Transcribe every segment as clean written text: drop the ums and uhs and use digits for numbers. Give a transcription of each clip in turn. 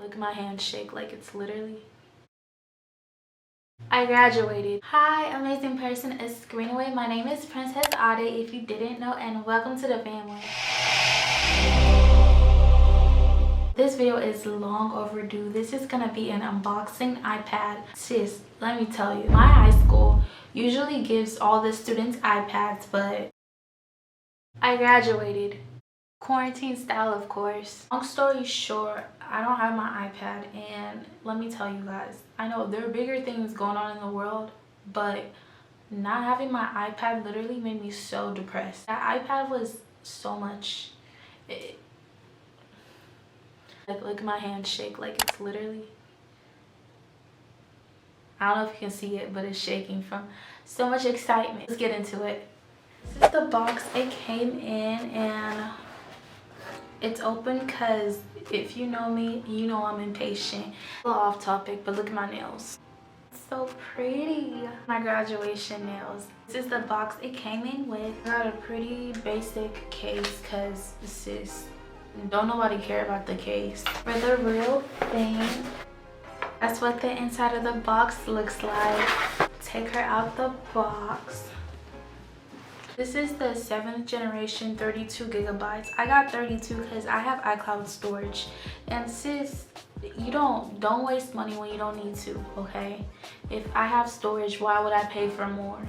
Look at my hand shake like it's literally. I graduated. Hi, amazing person. It's Greenaway. My name is Princess Ade, if you didn't know, and welcome to the family. This video is long overdue. This is gonna be an unboxing iPad. Sis, let me tell you, my high school usually gives all the students iPads, but I graduated. Quarantine style, of course. Long story short, I don't have my iPad, and let me tell you guys, I know there are bigger things going on in the world, but not having my iPad literally made me so depressed. That iPad was so much. Look at my hand shake like it's literally. I don't know if you can see it, but it's shaking from so much excitement. Let's get into it. This is the box it came in, and it's open because if you know me, you know I'm impatient. A little off topic, but look at my nails. It's so pretty. My graduation nails. This is the box it came in with. I got a pretty basic case because sis, don't nobody care about the case. For the real thing, that's what the inside of the box looks like. Take her out the box. This is the 7th generation 32 gigabytes. I got 32 because I have iCloud storage. And sis, you don't waste money when you don't need to, okay? If I have storage, why would I pay for more?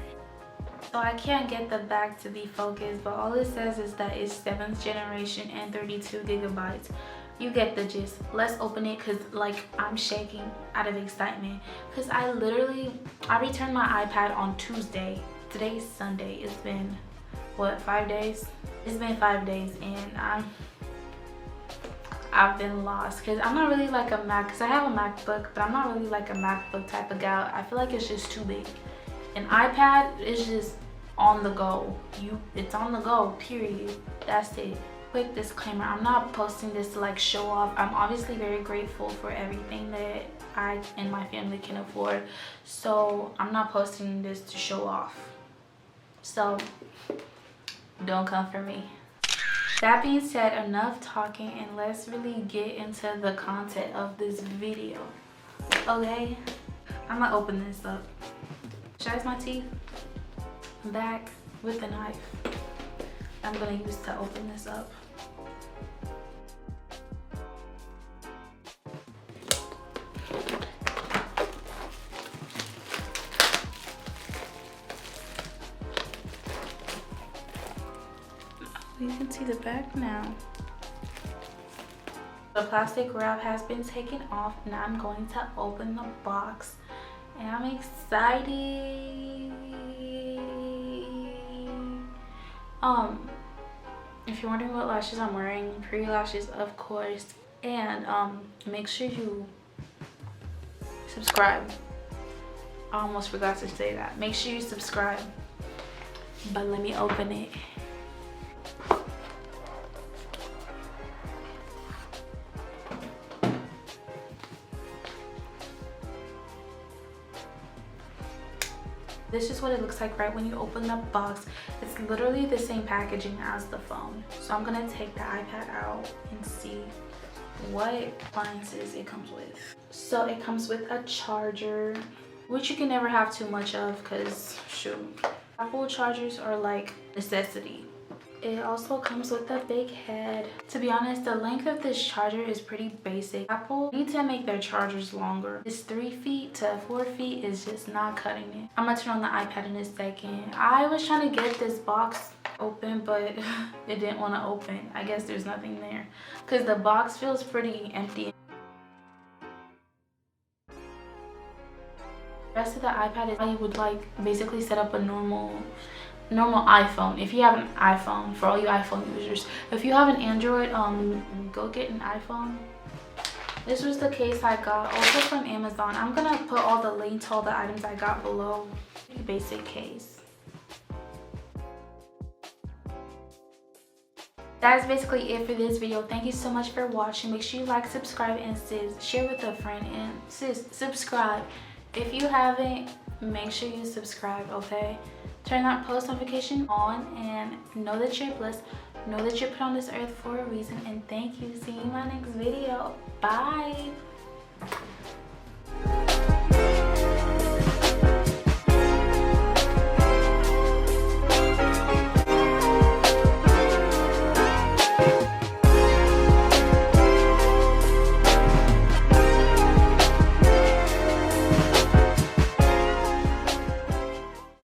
So I can't get the back to be focused, but all it says is that it's 7th generation and 32 gigabytes. You get the gist. Let's open it because like I'm shaking out of excitement because I returned my iPad on Tuesday. Today's Sunday. It's been what, 5 days? It's been 5 days, and I've been lost because I'm not really like a Mac, because I have a MacBook, but I'm not really like a MacBook type of gal. I feel like it's just too big. An iPad is just on the go. It's on the go, period. That's it. Quick disclaimer, I'm not posting this to like show off. I'm obviously very grateful for everything that I and my family can afford, so I'm not posting this to show off. So don't come for me. That being said, enough talking, and let's really get into the content of this video. Okay, I'm gonna open this up. Should I use my teeth? I'm back with the knife I'm gonna use to open this up. You can see the back now. The plastic wrap has been taken off. Now I'm going to open the box, and I'm excited. If you're wondering what lashes I'm wearing, pre-lashes, of course. And make sure you subscribe. I almost forgot to say that. Make sure you subscribe. But let me open it. This is what it looks like right when you open the box. It's literally the same packaging as the phone. So I'm gonna take the iPad out and see what appliances it comes with. So it comes with a charger, which you can never have too much of because shoot, Apple chargers are like necessity. It also comes with a big head. To be honest, the length of this charger is pretty basic. Apple need to make their chargers longer. This 3 feet to 4 feet is just not cutting it. I'm gonna turn on the iPad in a second. I was trying to get this box open, but it didn't want to open. I guess there's nothing there because the box feels pretty empty. The rest of the iPad is how you would like basically set up a normal iPhone. If you have an iPhone, for all you iPhone users, if you have an Android, go get an iPhone. This was the case I got, also from Amazon. I'm gonna put all the links to all the items I got below. Basic case. That is basically it for this video. Thank you so much for watching. Make sure you like, subscribe, and sis, share with a friend, and sis, subscribe. If you haven't, make sure you subscribe, okay? Turn that post notification on and know that you're blessed. Know that you're put on this earth for a reason, and thank you. See you in my next video. Bye.